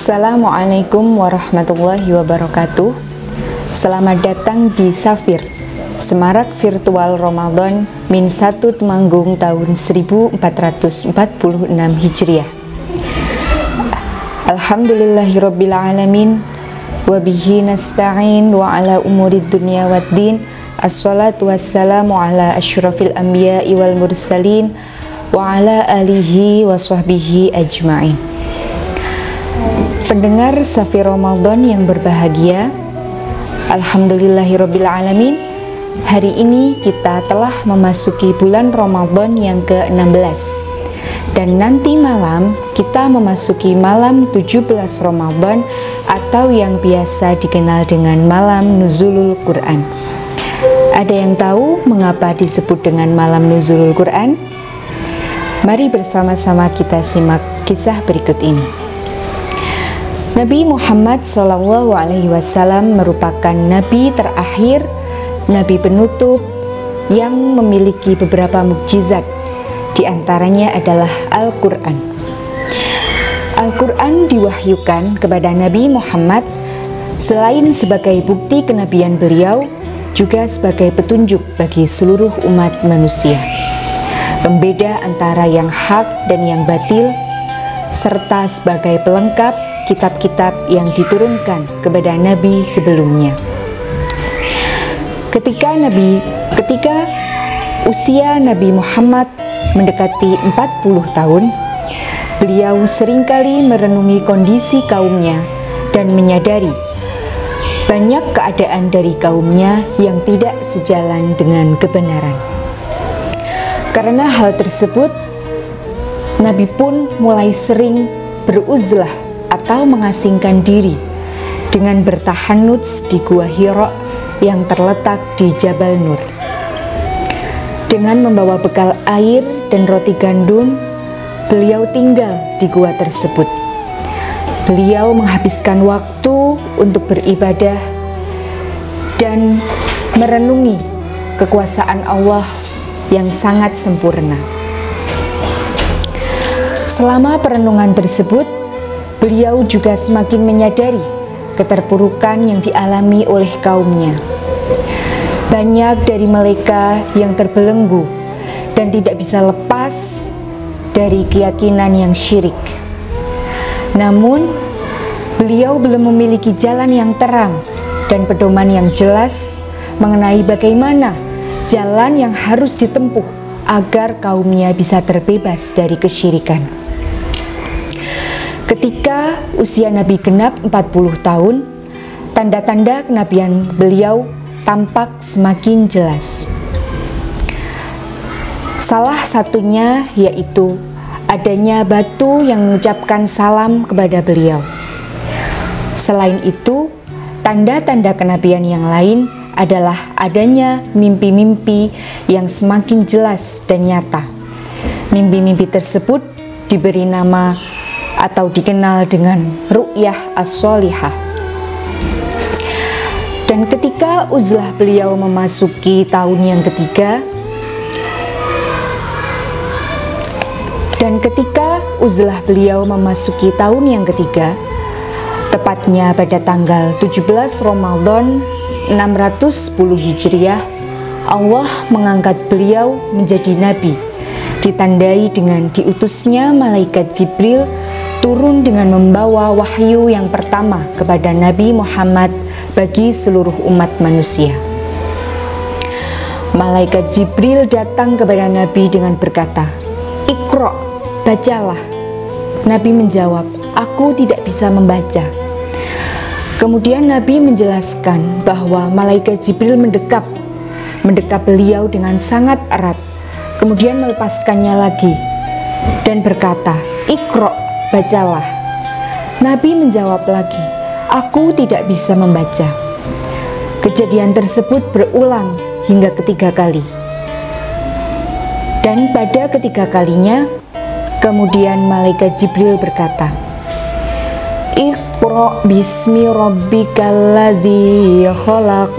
Assalamualaikum warahmatullahi wabarakatuh. Selamat datang di Safir, Semarak Virtual Ramadan Min 1 Temanggung tahun 1446 Hijriah. Alhamdulillahirabbil alamin wa bihi nasta'in wa ala umurid dunya waddin. Assalatu wassalamu ala asyrafil anbiya'i wal mursalin wa ala alihi wa sahbihi ajma'in. Pendengar Safir Ramadan yang berbahagia, alhamdulillahirabbil alamin. Hari ini kita telah memasuki bulan Ramadan yang ke-16. Dan nanti malam kita memasuki malam 17 Ramadan atau yang biasa dikenal dengan malam Nuzulul Quran. Ada yang tahu mengapa disebut dengan malam Nuzulul Quran? Mari bersama-sama kita simak kisah berikut ini. Nabi Muhammad SAW merupakan nabi terakhir, nabi penutup yang memiliki beberapa mukjizat. Di antaranya adalah Al-Quran. Al-Quran diwahyukan kepada Nabi Muhammad selain sebagai bukti kenabian beliau, juga sebagai petunjuk bagi seluruh umat manusia, pembeda antara yang hak dan yang batil, serta sebagai pelengkap kitab-kitab yang diturunkan kepada Nabi sebelumnya. Ketika usia Nabi Muhammad mendekati 40 tahun, beliau seringkali merenungi kondisi kaumnya dan menyadari banyak keadaan dari kaumnya yang tidak sejalan dengan kebenaran. Karena hal tersebut, Nabi pun mulai sering beruzlah atau mengasingkan diri dengan bertahannuts di Gua Hira yang terletak di Jabal Nur. Dengan membawa bekal air dan roti gandum, beliau tinggal di gua tersebut. Beliau menghabiskan waktu untuk beribadah dan merenungi kekuasaan Allah yang sangat sempurna. Selama perenungan tersebut, beliau juga semakin menyadari keterpurukan yang dialami oleh kaumnya. Banyak dari mereka yang terbelenggu dan tidak bisa lepas dari keyakinan yang syirik. Namun, beliau belum memiliki jalan yang terang dan pedoman yang jelas mengenai bagaimana jalan yang harus ditempuh agar kaumnya bisa terbebas dari kesyirikan. Ketika usia Nabi genap 40 tahun, tanda-tanda kenabian beliau tampak semakin jelas. Salah satunya yaitu adanya batu yang mengucapkan salam kepada beliau. Selain itu, tanda-tanda kenabian yang lain adalah adanya mimpi-mimpi yang semakin jelas dan nyata. Mimpi-mimpi tersebut diberi nama atau dikenal dengan ru'yah as-sholihah. Dan ketika uzlah beliau memasuki tahun yang ketiga, tepatnya pada tanggal 17 Ramadan 610 Hijriah, Allah mengangkat beliau menjadi nabi, ditandai dengan diutusnya malaikat Jibril turun dengan membawa wahyu yang pertama kepada Nabi Muhammad bagi seluruh umat manusia. Malaikat Jibril datang kepada Nabi dengan berkata, "Iqra, bacalah." Nabi menjawab, "Aku tidak bisa membaca." Kemudian Nabi menjelaskan bahwa malaikat Jibril mendekap beliau dengan sangat erat, kemudian melepaskannya lagi dan berkata, "Iqra, bacalah." Nabi menjawab lagi, "Aku tidak bisa membaca." Kejadian tersebut berulang hingga ketiga kali. Dan pada ketiga kalinya, kemudian malaikat Jibril berkata, "Iqra bismi rabbikal ladzi khalaq,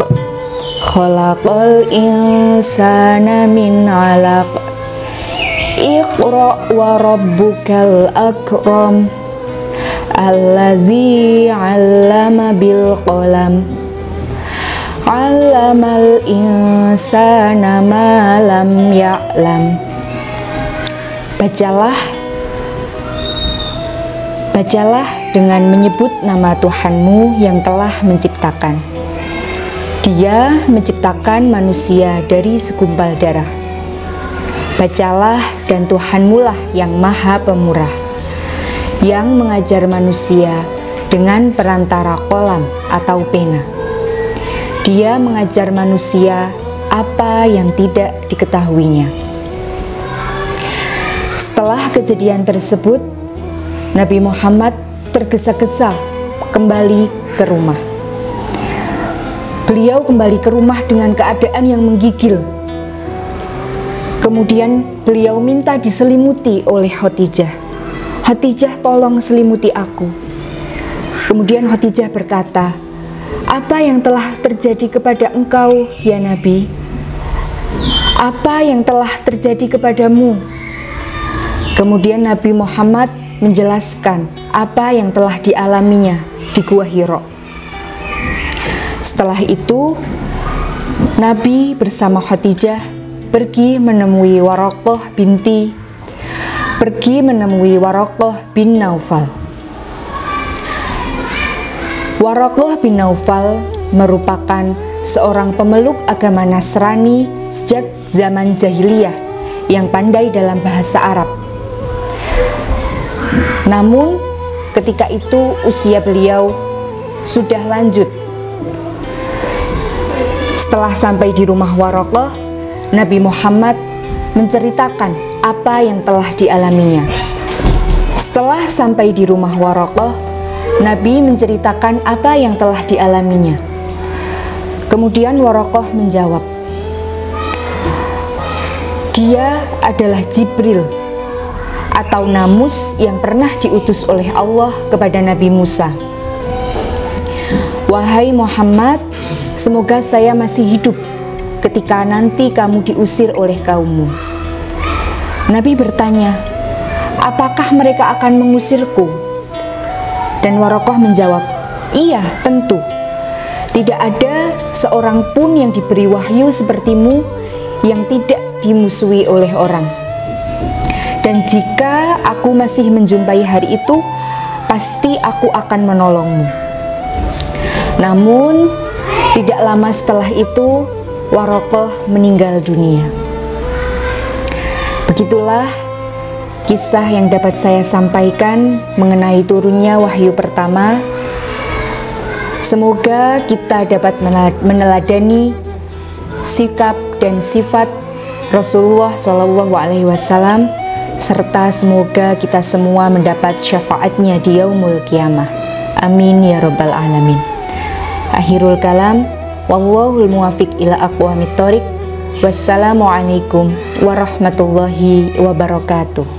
khalaqal insana min 'alaq, Iqra wa rabbukal akram, Alladzi 'allama bil qalam, 'allamal insana ma lam ya'lam. Bacalah dengan menyebut nama Tuhanmu yang telah menciptakan. Dia menciptakan manusia dari segumpal darah. Bacalah, dan Tuhanmu lah yang maha pemurah, yang mengajar manusia dengan perantara kolam atau pena. Dia mengajar manusia apa yang tidak diketahuinya. Setelah kejadian tersebut, Nabi Muhammad tergesa-gesa kembali ke rumah. Beliau kembali ke rumah dengan keadaan yang menggigil. Kemudian beliau minta diselimuti oleh Khadijah. Khadijah, tolong selimuti aku. Kemudian Khadijah berkata, apa yang telah terjadi kepada engkau, ya Nabi? Apa yang telah terjadi kepadamu? Kemudian Nabi Muhammad menjelaskan apa yang telah dialaminya di Gua Hira. Setelah itu, Nabi bersama Khadijah pergi menemui Waraqah bin Naufal. Waraqah bin Naufal merupakan seorang pemeluk agama Nasrani sejak zaman jahiliyah yang pandai dalam bahasa Arab. Namun ketika itu usia beliau sudah lanjut. Setelah sampai di rumah Waraqah, Nabi Muhammad menceritakan apa yang telah dialaminya. Setelah sampai di rumah Waraqah, Nabi menceritakan apa yang telah dialaminya. Kemudian Waraqah menjawab, dia adalah Jibril atau namus yang pernah diutus oleh Allah kepada Nabi Musa. Wahai Muhammad, semoga saya masih hidup ketika nanti kamu diusir oleh kaummu. Nabi bertanya, apakah mereka akan mengusirku? Dan Waraqah menjawab, iya, tentu. Tidak ada seorang pun yang diberi wahyu sepertimu yang tidak dimusuhi oleh orang. Dan jika aku masih menjumpai hari itu, pasti aku akan menolongmu. Namun, tidak lama setelah itu, Waraqah meninggal dunia. Begitulah kisah yang dapat saya sampaikan mengenai turunnya wahyu pertama. Semoga kita dapat meneladani sikap dan sifat Rasulullah SAW, serta semoga kita semua mendapat syafaatnya di yaumul qiyamah. Amin ya rabbal alamin. Akhirul kalam, wallahul muwafiq ila aqwamit thoriq. Wassalamualaikum warahmatullahi wabarakatuh.